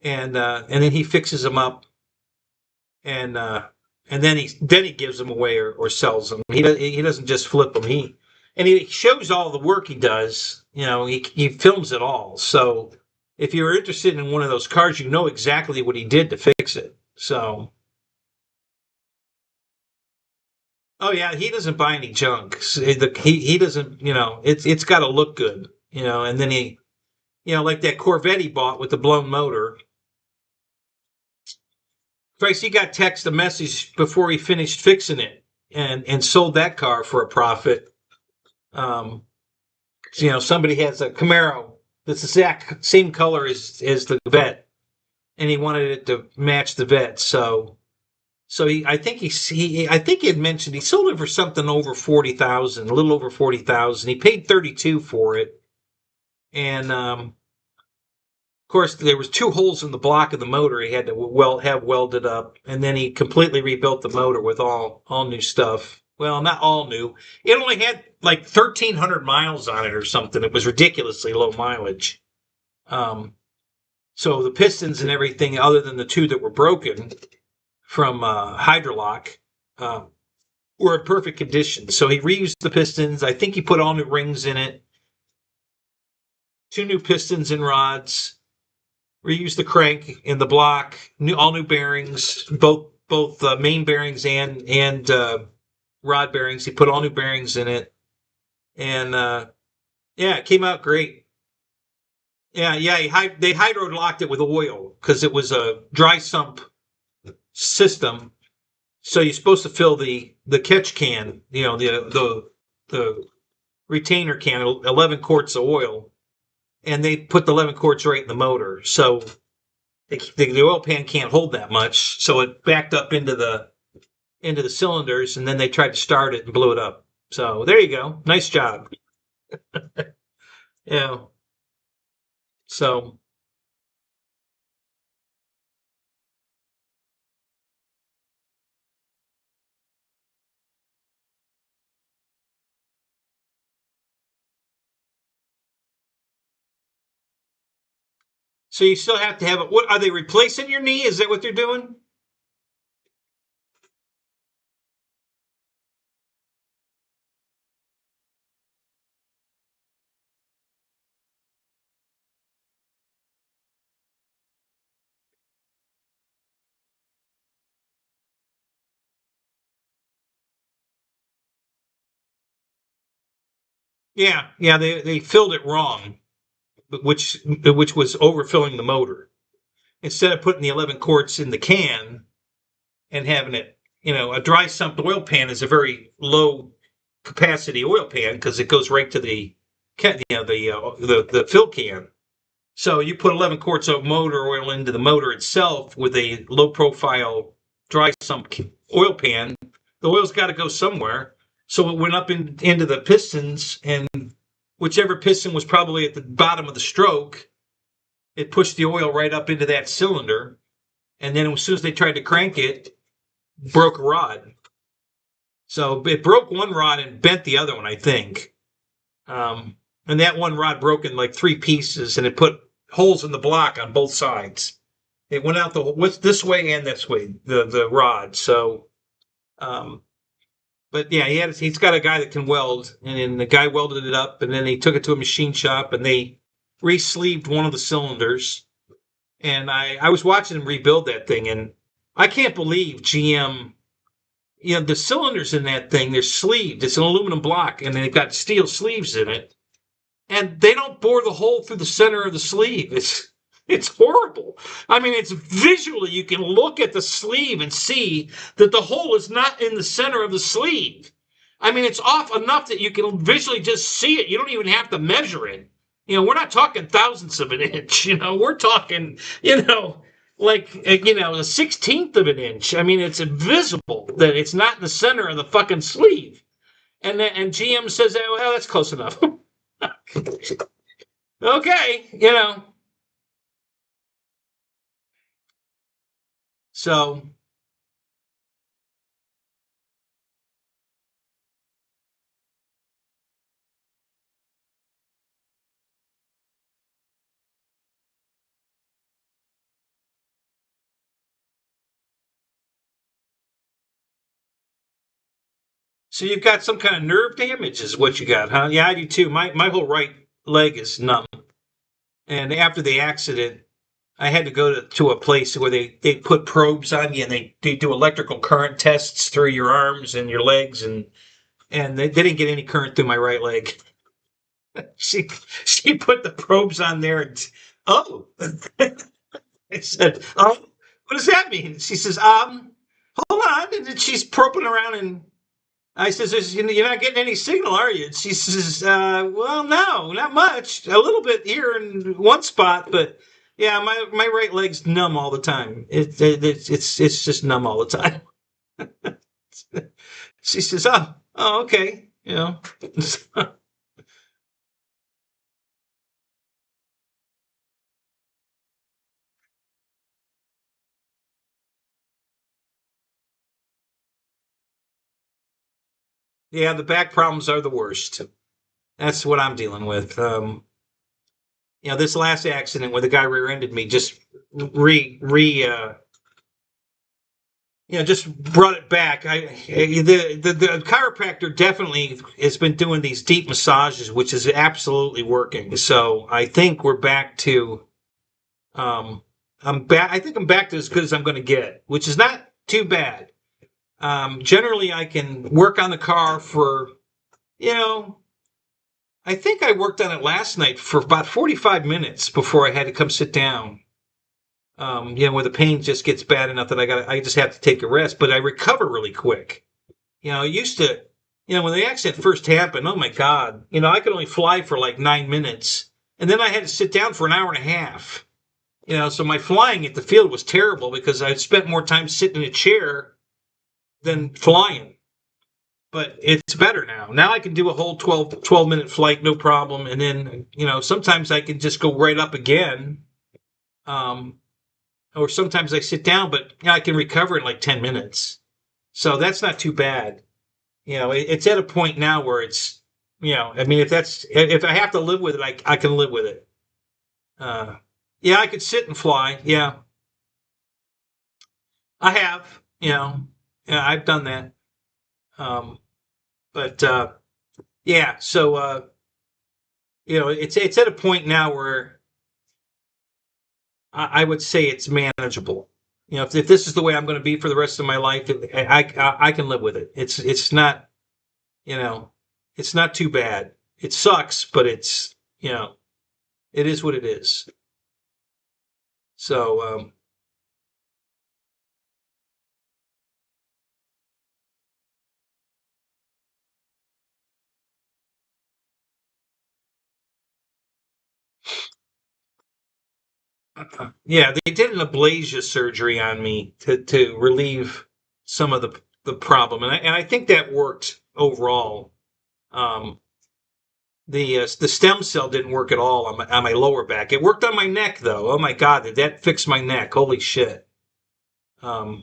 And then he fixes them up and then he gives them away or sells them. He doesn't just flip them. He shows all the work he does. He films it all. So if you're interested in one of those cars, you know exactly what he did to fix it. So, oh yeah, he doesn't buy any junk. He doesn't. It's got to look good. And then like that Corvette he bought with the blown motor. Christ, he got a message before he finished fixing it and sold that car for a profit. Um, somebody has a Camaro that's the exact same color as the vet, and he wanted it to match the vet. So I think I think he had mentioned he sold it for something over 40,000, a little over 40,000. He paid 32 for it, and of course, there was two holes in the block of the motor he had to have welded up, and then he completely rebuilt the motor with all new stuff. Well, not all new. It only had like 1,300 miles on it or something. It was ridiculously low mileage. So the pistons and everything, other than the two that were broken from Hydrolock, were in perfect condition. So he reused the pistons. I think he put all new rings in it, two new pistons and rods. Reuse the crank in the block, all new bearings, both main bearings and rod bearings. He put all new bearings in it, and yeah, it came out great. Yeah. They hydro locked it with oil because it was a dry sump system. So you're supposed to fill the catch can, the retainer can, 11 quarts of oil, and they put the 11 quarts right in the motor. So the oil pan can't hold that much, so it backed up into the cylinders, and then they tried to start it and blew it up. So there you go. Nice job. Yeah. So so you still have to have it. What are they replacing your knee? Is that what they're doing? Yeah. They filled it wrong, which was overfilling the motor. Instead of putting the 11 quarts in the can and having it, a dry sump oil pan is a very low capacity oil pan because it goes right to the the fill can. So you put 11 quarts of motor oil into the motor itself with a low profile dry sump oil pan. The oil's got to go somewhere. So it went up into the pistons, and whichever piston was probably at the bottom of the stroke, it pushed the oil right up into that cylinder. And then as soon as they tried to crank it, broke a rod. So it broke one rod and bent the other one, I think. And that one rod broke in like three pieces, and it put holes in the block on both sides. It went out this way and this way, the rod. So, but yeah, he's got a guy that can weld, and the guy welded it up, and then he took it to a machine shop, and they re-sleeved one of the cylinders. And I was watching him rebuild that thing, and I can't believe GM. The cylinders in that thing, they're sleeved. It's an aluminum block, and they've got steel sleeves in it. And they don't bore the hole through the center of the sleeve. It's horrible. I mean, it's visually, you can look at the sleeve and see that the hole is not in the center of the sleeve. I mean, it's off enough that you can visually just see it. You don't even have to measure it. We're not talking thousandths of an inch. We're talking, like, a 16th of an inch. I mean, it's visible that it's not in the center of the fucking sleeve. And GM says, well, that's close enough. Okay, So, so you've got some kind of nerve damage, is what you got, huh? Yeah, I do too. My whole right leg is numb. And after the accident, I had to go to a place where they put probes on you and they do electrical current tests through your arms and your legs, and they didn't get any current through my right leg. She put the probes on there and oh, I said, oh, what does that mean? She says, hold on, and she's probing around, and I says, you're not getting any signal, are you? And she says, well, no, not much. A little bit here in one spot, but yeah, my right leg's numb all the time. It's just numb all the time. She says, oh, okay, Yeah, the back problems are the worst. That's what I'm dealing with. This last accident where the guy rear-ended me just just brought it back. The chiropractor definitely has been doing these deep massages, which is absolutely working. So I think we're back to, I'm back. I think I'm back to as good as I'm going to get, which is not too bad. Generally, I can work on the car for, I think I worked on it last night for about 45 minutes before I had to come sit down. Where the pain just gets bad enough that I just have to take a rest, but I recover really quick. I used to, when the accident first happened, oh my God, I could only fly for like 9 minutes, and then I had to sit down for an hour and a half. So my flying at the field was terrible because I'd spent more time sitting in a chair than flying. But it's better now. Now I can do a whole 12-minute flight, no problem. And then, sometimes I can just go right up again. Or sometimes I sit down, but I can recover in like 10 minutes. So that's not too bad. It's at a point now where it's, if I have to live with it, I can live with it. I could sit and fly. Yeah, I have, I've done that. But so it's at a point now where I would say it's manageable. If this is the way I'm going to be for the rest of my life, I can live with it. It's not, it's not too bad. It sucks, but it's, it is what it is. So, yeah, they did an ablation surgery on me to relieve some of the problem, and I think that worked overall. The stem cell didn't work at all on my lower back. It worked on my neck though. Oh my God, did that fix my neck? Holy shit! So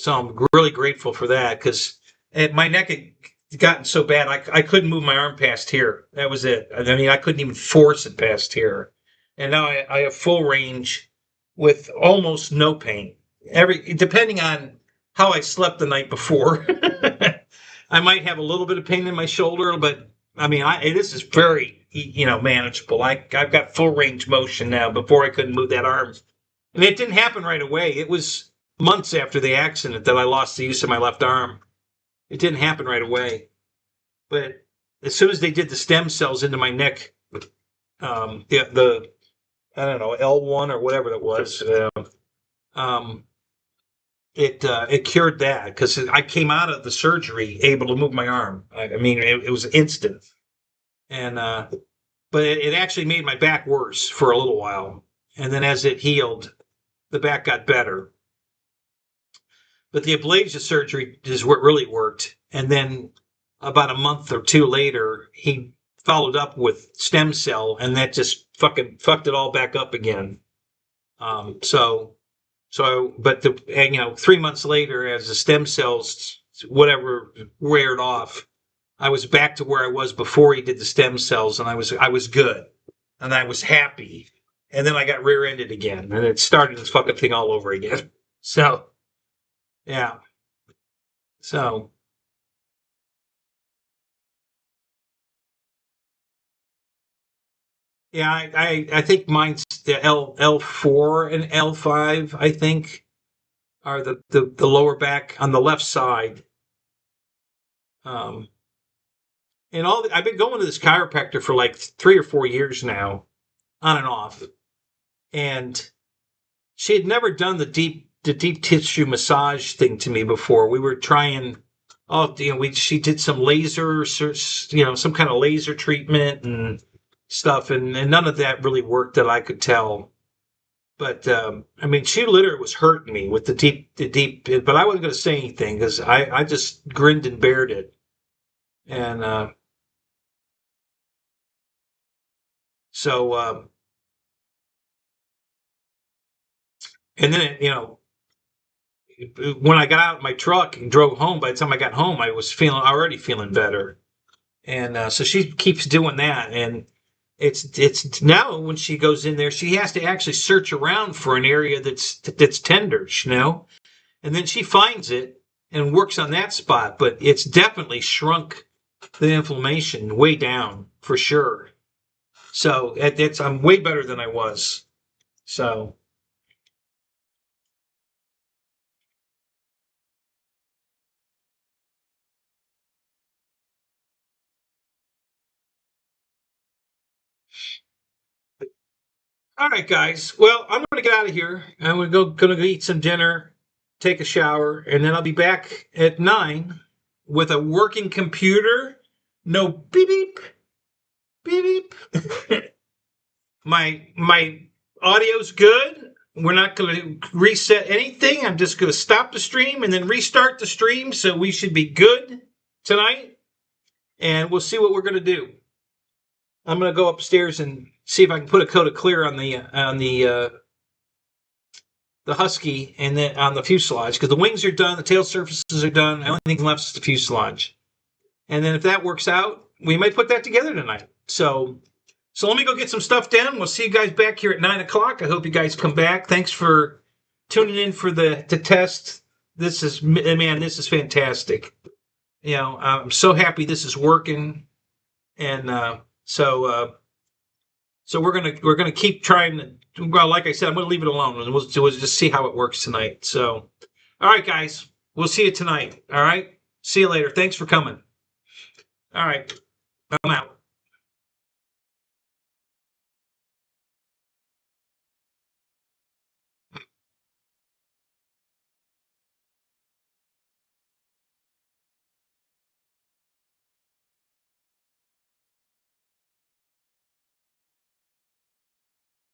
I'm really grateful for that because my neck had gotten so bad I couldn't move my arm past here. That was it. I mean, I couldn't even force it past here. And now I have full range with almost no pain. Depending on how I slept the night before, I might have a little bit of pain in my shoulder, but I mean, this is very manageable. I've got full range motion now. Before I couldn't move that arm, and it didn't happen right away. It was months after the accident that I lost the use of my left arm. It didn't happen right away, but as soon as they did the stem cells into my neck, the I don't know, L1 or whatever it was. It cured that because I came out of the surgery able to move my arm. I mean, it was instant, and but it actually made my back worse for a little while, and then as it healed, the back got better. But the ablation surgery is what really worked, and then about a month or two later, he followed up with stem cell, and that just fucking fucked it all back up again. But 3 months later, as the stem cells, whatever, weared off, I was back to where I was before he did the stem cells, and I was good, and I was happy, and then I got rear-ended again, and it started this fucking thing all over again. So, yeah, so. Yeah, I think mine's the L4 and L5, I think, are the lower back on the left side. And I've been going to this chiropractor for like 3 or 4 years now, on and off. And she had never done the deep tissue massage thing to me before. We were trying, she did some laser, some kind of laser treatment and stuff, and none of that really worked that I could tell. But I mean, she literally was hurting me with the deep. But I wasn't going to say anything because I just grinned and bared it. And so, and then when I got out of my truck and drove home, by the time I got home, I was already feeling better. And so she keeps doing that, and it's now when she goes in there, she has to actually search around for an area that's tender, and then she finds it and works on that spot. But it's definitely shrunk the inflammation way down for sure. So I'm way better than I was. So. All right, guys. Well, I'm going to get out of here. I'm going to go eat some dinner, take a shower, and then I'll be back at 9 with a working computer. No beep beep, beep beep. my audio's good. We're not going to reset anything. I'm just going to stop the stream and then restart the stream. So we should be good tonight, and we'll see what we're going to do. I'm going to go upstairs and see if I can put a coat of clear on the Husky and then on the fuselage, because the wings are done, the tail surfaces are done. The only thing left is the fuselage. And then if that works out, we might put that together tonight. So let me go get some stuff done. We'll see you guys back here at 9 o'clock. I hope you guys come back. Thanks for tuning in for the test. This is fantastic. I'm so happy this is working. And so we're gonna keep trying to. Well, like I said, I'm gonna leave it alone, and we'll just see how it works tonight. So, all right, guys, we'll see you tonight. All right, see you later. Thanks for coming. All right, I'm out.